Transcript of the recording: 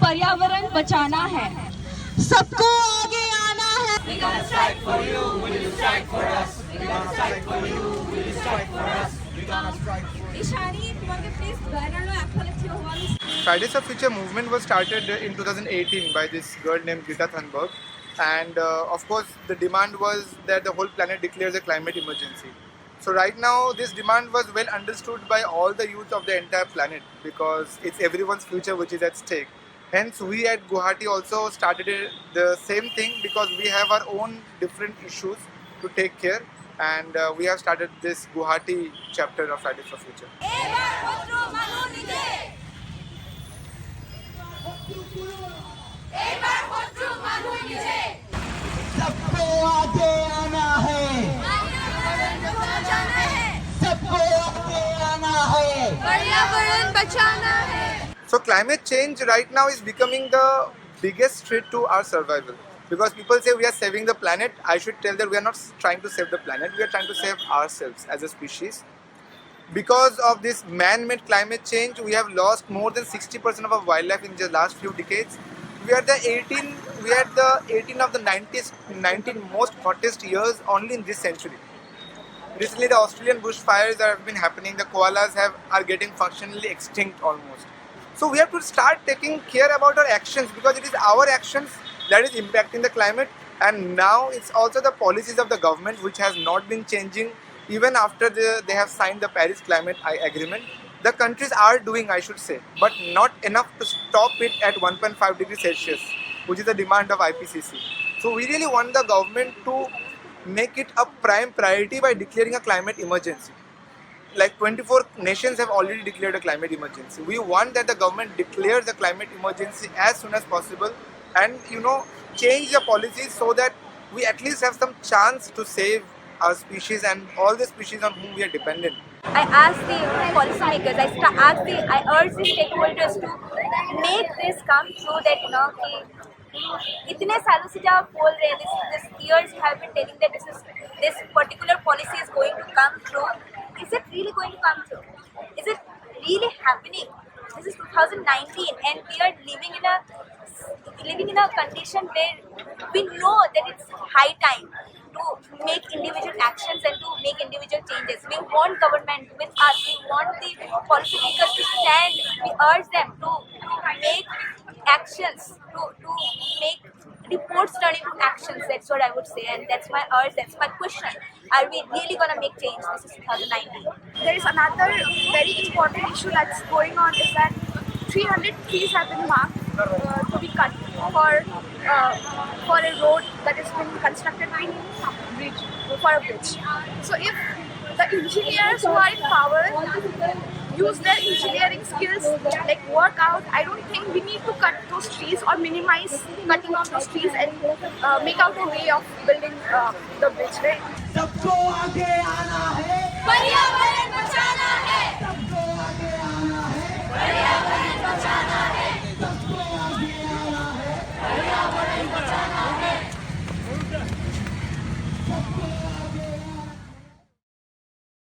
पर्यावरण बचाना है, सबको आगे आना है। We're gonna strike for you, will you strike for us? We're gonna strike for you, will you strike for us? We're gonna strike for you. Ishani, তোমাকে please গায়নানো এখন একটু হওয়ার Fridays for Future movement was started in 2018 by this girl named Greta Thunberg, and of course the demand was that the whole planet declares a climate emergency. So right now this demand was well understood by all the youth of the entire planet because it's everyone's future which is at stake. Hence we at Guwahati also started the same thing because we have our own different issues to take care, and we have started this Guwahati chapter of Fridays for Future. सबको आगे आना है, सबको आगे आना है, पर्यावरण बचाना है। So climate change right now is becoming the biggest threat to our survival. Because people say we are saving the planet, I should tell that we are not trying to save the planet, we are trying to save ourselves as a species. Because of this man-made climate change, we have lost more than 60% of our wildlife in the last few decades. We are the 18 of the 19 most hottest years only in this century. Recently, the Australian bushfires that have been happening, the koalas are getting functionally extinct almost. So we have to start taking care about our actions because it is our actions that is impacting the climate, and now it's also the policies of the government which has not been changing even after they have signed the Paris Climate Agreement. The countries are doing, I should say, but not enough to stop it at 1.5 degrees Celsius, which is the demand of IPCC. So we really want the government to make it a prime priority by declaring a climate emergency. Like 24 nations have already declared a climate emergency. We want that the government declares the climate emergency as soon as possible and change the policies so that we at least have some chance to save our species and all the species on whom we are dependent. I ask the policymakers, I urge the stakeholders to make this come true that कि इतने सालों से जब आप बोल रहे हैं, this years you have been telling that this particular policy is going to come true. Is it really going to come true? Is it really happening? This is 2019 and we are living in a condition where we know that it's high time to make individual actions and to make individual changes. We want government with us. We want the policymakers to stand. We urge them to make actions, to make reports turn into actions. That's what I would say, and that's my urge. That's my question. Are we really gonna make change? This is 2019. There is another very important issue that's going on is that 300 trees have been marked to be cut for a road that has been constructed for a bridge. So if the engineers who are in power use their engineering skills, like work out, I don't think we need to cut those trees or minimize cutting of those trees and make out a way of building the bridge, right? सबको आगे आना है, पर्यावरण बचाना है, सबको आगे आना है, पर्यावरण बचाना है, सबको आगे आना है, पर्यावरण बचाना है। सबको आगे